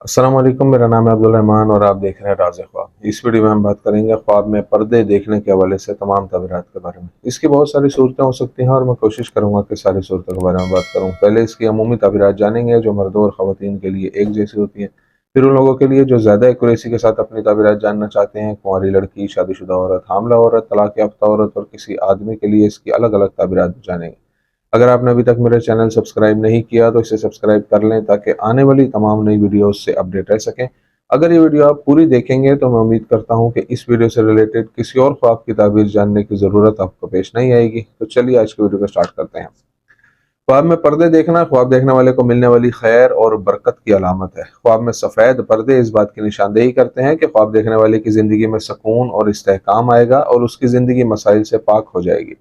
अस्सलाम वालेकुम। मेरा नाम है अब्दुल रहमान और आप देख रहे हैं राज़ ख्वाब। इस वीडियो में हम बात करेंगे ख्वाब में पर्दे देखने के हवाले से तमाम तबीरात के बारे में। इसकी बहुत सारी सूरतें हो सकती हैं और मैं कोशिश करूंगा कि सारी सूरतों के बारे में बात करूं। पहले इसकी अमूमी तबीरात जानेंगे जो मर्दों और ख़वातीन के लिए एक जैसी होती हैं। फिर उन लोगों के लिए जो ज़्यादा एक्यूरेसी के साथ अपनी तबीरात जानना चाहते हैं, कुंवारी लड़की, शादीशुदा औरत, हामला औरत, तलाक याफ्ता औरत और किसी आदमी के लिए इसकी अलग अलग तबीरात जानेंगे। अगर आपने अभी तक मेरा चैनल सब्सक्राइब नहीं किया तो इसे सब्सक्राइब कर लें ताकि आने वाली तमाम नई वीडियोस से अपडेट रह सकें। अगर ये वीडियो आप पूरी देखेंगे तो मैं उम्मीद करता हूं कि इस वीडियो से रिलेटेड किसी और ख्वाब की ताबीर जानने की ज़रूरत आपको पेश नहीं आएगी। तो चलिए आज की वीडियो को स्टार्ट करते हैं। ख्वाब में पर्दे देखना ख्वाब देखने वाले को मिलने वाली खैर और बरकत की अलामत है। ख्वाब में सफ़ेद पर्दे इस बात की निशानदेही करते हैं कि ख्वाब देखने वाले की ज़िंदगी में सुकून और इस्तेहकाम आएगा और उसकी ज़िंदगी मसाइल से पाक हो जाएगी।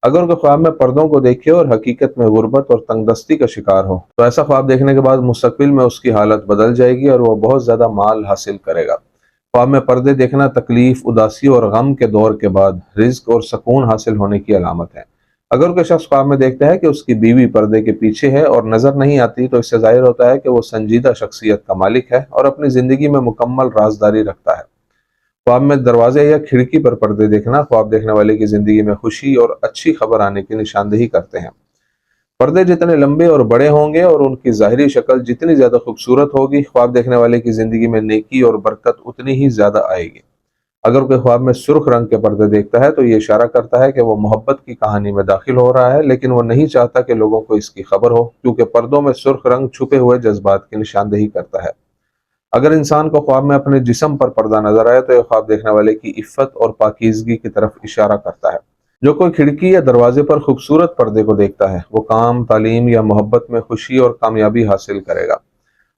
अगर वो ख्वाब में पर्दों को देखे और हकीकत में गुर्बत और तंगदस्ती का शिकार हो तो ऐसा ख्वाब देखने के बाद मुस्तकबिल में उसकी हालत बदल जाएगी और वह बहुत ज़्यादा माल हासिल करेगा। ख्वाब में पर्दे देखना तकलीफ, उदासी और गम के दौर के बाद रिज्क और सुकून हासिल होने की अलामत है। अगर कोई शख्स ख्वाब में देखता है कि उसकी बीवी पर्दे के पीछे है और नजर नहीं आती तो इससे जाहिर होता है कि वो संजीदा शख्सियत का मालिक है और अपनी जिंदगी में मुकम्मल राजदारी रखता है। ख्वाब में दरवाजे या खिड़की पर पर्दे देखना ख्वाब देखने वाले की जिंदगी में खुशी और अच्छी खबर आने की निशानदेही करते हैं। पर्दे जितने लंबे और बड़े होंगे और उनकी ज़ाहिरी शक्ल जितनी ज़्यादा खूबसूरत होगी, ख्वाब देखने वाले की ज़िंदगी में नेकी और बरकत उतनी ही ज़्यादा आएगी। अगर कोई ख्वाब में सुर्ख रंग के पर्दे देखता है तो ये इशारा करता है कि वो मोहब्बत की कहानी में दाखिल हो रहा है, लेकिन वो नहीं चाहता कि लोगों को इसकी खबर हो, क्योंकि पर्दों में सुर्ख रंग छुपे हुए जज्बात की निशानदेही करता है। अगर इंसान को ख्वाब में अपने जिस्म पर पर्दा नजर आए तो यह ख्वाब देखने वाले की इफ़्फ़त और पाकीज़गी की तरफ इशारा करता है। जो कोई खिड़की या दरवाजे पर खूबसूरत पर्दे को देखता है वो काम, तालीम या मोहब्बत में खुशी और कामयाबी हासिल करेगा।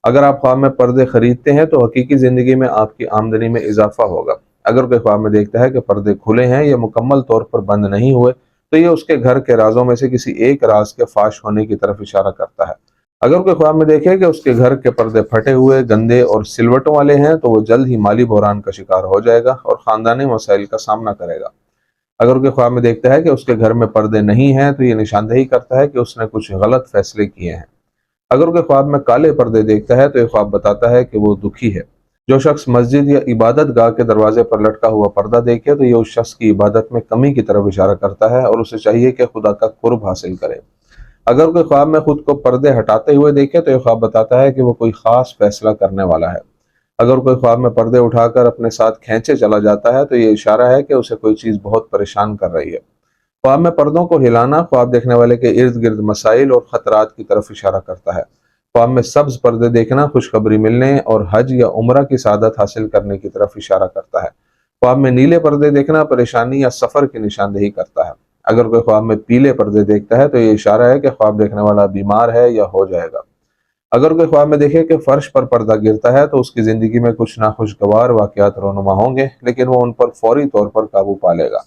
अगर आप ख्वाब में पर्दे खरीदते हैं तो हकीकी ज़िंदगी में आपकी आमदनी में इजाफा होगा। अगर कोई ख्वाब में देखता है कि पर्दे खुले हैं या मुकम्मल तौर पर बंद नहीं हुए तो ये उसके घर के राजों में से किसी एक राज के फाश होने की तरफ इशारा करता है। अगर कोई ख्वाब में देखे कि उसके घर के पर्दे फटे हुए, गंदे और सिलवटों वाले हैं तो वो जल्द ही माली बहरान का शिकार हो जाएगा और ख़ानदानी मसाइल का सामना करेगा। अगर कोई ख्वाब में देखता है कि उसके घर में पर्दे नहीं हैं तो ये निशानदेही करता है कि उसने कुछ गलत फैसले किए हैं। अगर कोई ख्वाब में काले पर्दे देखता है तो ये ख्वाब बताता है कि वो दुखी है। जो शख्स मस्जिद या इबादत गाह के दरवाजे पर लटका हुआ पर्दा देखे तो ये उस शख्स की इबादत में कमी की तरफ इशारा करता है और उसे चाहिए कि खुदा का कुर्ब हासिल करे। अगर कोई ख्वाब में खुद को पर्दे हटाते हुए देखे तो यह ख्वाब बताता है कि वो कोई खास फैसला करने वाला है। अगर कोई ख्वाब में पर्दे उठाकर अपने साथ खींचे चला जाता है तो ये इशारा है कि उसे कोई चीज़ बहुत परेशान कर रही है। ख्वाब में पर्दों को हिलाना ख्वाब देखने वाले के इर्द गिर्द मसाइल और खतरात की तरफ इशारा करता है। ख्वाब में सब्ज पर्दे देखना खुशखबरी मिलने और हज या उम्रा की सादत हासिल करने की तरफ इशारा करता है। ख्वाब में नीले पर्दे देखना परेशानी या सफ़र की निशानदेही करता है। अगर कोई ख्वाब में पीले पर्दे देखता है तो ये इशारा है कि ख्वाब देखने वाला बीमार है या हो जाएगा। अगर कोई ख्वाब में देखे कि फर्श पर पर्दा गिरता है तो उसकी ज़िंदगी में कुछ नाखुशगवार वाक़यात रोनुमा होंगे, लेकिन वो उन पर फौरी तौर पर काबू पा लेगा।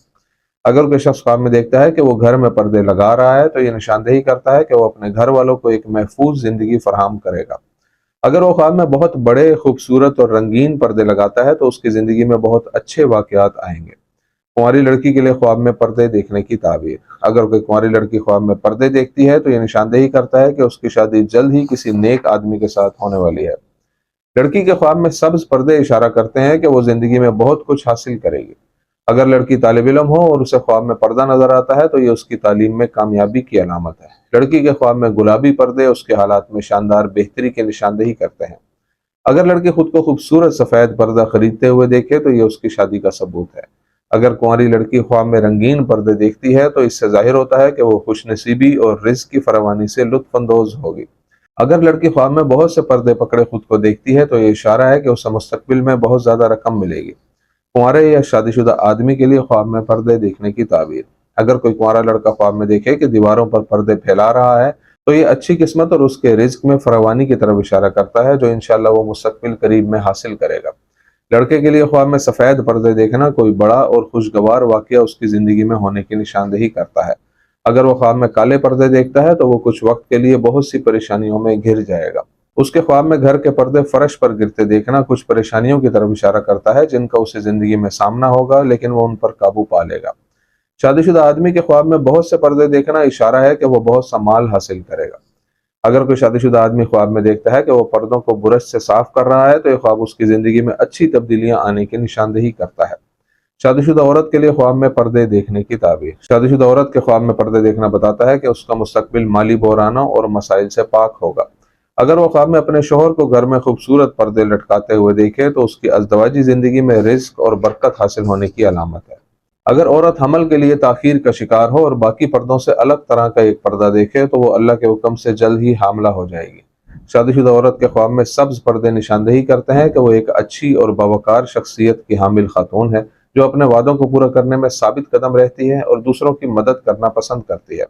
अगर कोई शख्स ख्वाब में देखता है कि वो घर में पर्दे लगा रहा है तो ये निशानदेही करता है कि वो अपने घर वालों को एक महफूज ज़िंदगी फराहम करेगा। अगर वो ख्वाब में बहुत बड़े, खूबसूरत और रंगीन पर्दे लगाता है तो उसकी ज़िंदगी में बहुत अच्छे वाक़यात आएंगे। कुंवारी लड़की के लिए ख्वाब में पर्दे देखने की ताबीर। अगर कोई कुंवारी लड़की ख्वाब में पर्दे देखती है तो ये निशानदेही करता है कि उसकी शादी जल्द ही किसी नेक आदमी के साथ होने वाली है। लड़की के ख्वाब में सब्ज पर्दे इशारा करते हैं कि वो जिंदगी में बहुत कुछ हासिल करेगी। अगर लड़की तालिब इल्म हो और उसे ख्वाब में पर्दा नजर आता है तो ये उसकी तालीम में कामयाबी की अलामत है। लड़की के ख्वाब में गुलाबी पर्दे उसके हालात में शानदार बेहतरी की निशानदेही करते हैं। अगर लड़की खुद को खूबसूरत सफ़ेद पर्दा खरीदते हुए देखे तो ये उसकी शादी का सबूत है। अगर कुंवारी लड़की ख्वाब में रंगीन पर्दे देखती है तो इससे जाहिर होता है कि वो खुशनसीबी और रिज़्क की फरावानी से लुत्फ़अंदोज़ होगी। अगर लड़की ख्वाब में बहुत से पर्दे पकड़े खुद को देखती है तो ये इशारा है कि उसे मुस्तकबिल में बहुत ज़्यादा रकम मिलेगी। कुंवारे या शादीशुदा आदमी के लिए ख्वाब में पर्दे देखने की ताबीर। अगर कोई कुंवारा लड़का ख्वाब में देखे कि दीवारों पर पर्दे फैला रहा है तो ये अच्छी किस्मत और उसके रिज्क में फरावानी की तरफ इशारा करता है, जो इंशाअल्लाह वो मुस्तकबिल करीब में हासिल करेगा। लड़के के लिए ख्वाब में सफ़ेद पर्दे देखना कोई बड़ा और खुशगवार वाक़या उसकी ज़िंदगी में होने की निशानदेही करता है। अगर वो ख्वाब में काले पर्दे देखता है तो वो कुछ वक्त के लिए बहुत सी परेशानियों में घिर जाएगा। उसके ख्वाब में घर के पर्दे फर्श पर गिरते देखना कुछ परेशानियों की तरफ इशारा करता है जिनका उसे ज़िंदगी में सामना होगा, लेकिन वो उन पर काबू पा लेगा। शादीशुदा आदमी के ख्वाब में बहुत से पर्दे देखना इशारा है कि वो बहुत सा माल हासिल करेगा। اگر کوئی شادی شدہ آدمی خواب میں دیکھتا ہے کہ وہ پردوں کو برش سے صاف کر رہا ہے تو یہ خواب اس کی زندگی میں اچھی تبدیلیاں آنے کی نشاندہی کرتا ہے۔ شادی شدہ عورت کے لیے خواب میں پردے دیکھنے کی تعبیر۔ شادی شدہ عورت کے خواب میں پردے دیکھنا بتاتا ہے کہ اس کا مستقبل مالی بحرانوں اور مسائل سے پاک ہوگا۔ اگر وہ خواب میں اپنے شوہر کو گھر میں خوبصورت پردے لٹکاتے ہوئے دیکھے تو اس کی ازدواجی زندگی میں رزق اور برکت حاصل ہونے کی علامت ہے۔ اگر عورت حمل کے لیے تاخیر کا شکار ہو اور باقی پردوں سے الگ طرح کا ایک پردہ دیکھے تو وہ اللہ کے حکم سے جلد ہی حاملہ ہو جائے گی۔ شادی شدہ عورت کے خواب میں سبز پردے نشاندہی کرتے ہیں کہ وہ ایک اچھی اور باوقار شخصیت کی حامل خاتون ہے جو اپنے وعدوں کو پورا کرنے میں ثابت قدم رہتی ہے اور دوسروں کی مدد کرنا پسند کرتی ہے۔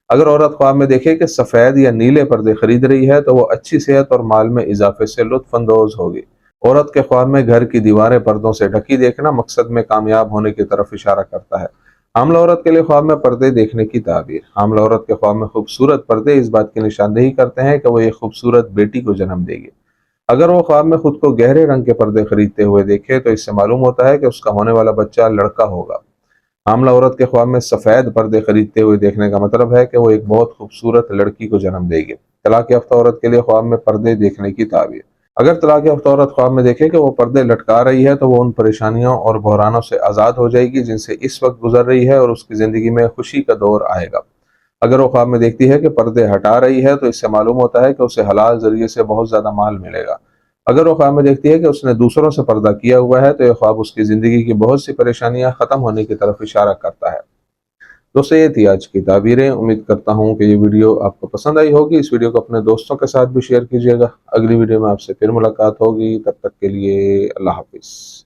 اگر عورت خواب میں دیکھے کہ سفید یا نیلے پردے خرید رہی ہے تو وہ اچھی صحت اور مال میں اضافے سے لطف اندوز ہوگی۔ عورت کے خواب میں گھر کی دیواریں پردوں سے ڈھکی دیکھنا مقصد میں کامیاب ہونے کی طرف اشارہ کرتا ہے۔ حاملہ عورت کے لیے خواب میں پردے دیکھنے کی تعبیر۔ حاملہ عورت کے خواب میں خوبصورت پردے اس بات کی نشاندہی کرتے ہیں کہ وہ ایک خوبصورت بیٹی کو جنم دے گی۔ اگر وہ خواب میں خود کو گہرے رنگ کے پردے خریدتے ہوئے دیکھے تو اس سے معلوم ہوتا ہے کہ اس کا ہونے والا بچہ لڑکا ہوگا۔ حاملہ عورت کے خواب میں سفید پردے خریدتے ہوئے دیکھنے کا مطلب ہے کہ وہ ایک بہت خوبصورت لڑکی کو جنم دے گی۔ طلاق یافتہ عورت کے لیے خواب میں پردے دیکھنے کی تعبیر۔ اگر طلاق یافتہ عورت خواب میں دیکھے کہ وہ پردے لٹکا رہی ہے تو وہ ان پریشانیوں اور بحرانوں سے آزاد ہو جائے گی جن سے اس وقت گزر رہی ہے اور اس کی زندگی میں خوشی کا دور آئے گا۔ اگر وہ خواب میں دیکھتی ہے کہ پردے ہٹا رہی ہے تو اس سے معلوم ہوتا ہے کہ اسے حلال ذریعے سے بہت زیادہ مال ملے گا۔ اگر وہ خواب میں دیکھتی ہے کہ اس نے دوسروں سے پردہ کیا ہوا ہے تو یہ خواب اس کی زندگی کی بہت سی پریشانیاں ختم ہونے کی طرف اشارہ کرتا ہے۔ دوستو یہ تھی آج کی تعبیریں۔ امید کرتا ہوں کہ یہ ویڈیو آپ کو پسند آئی ہوگی۔ اس ویڈیو کو اپنے دوستوں کے ساتھ بھی شیئر کیجیے گا۔ اگلی ویڈیو میں آپ سے پھر ملاقات ہوگی، تب تک کے لیے اللہ حافظ۔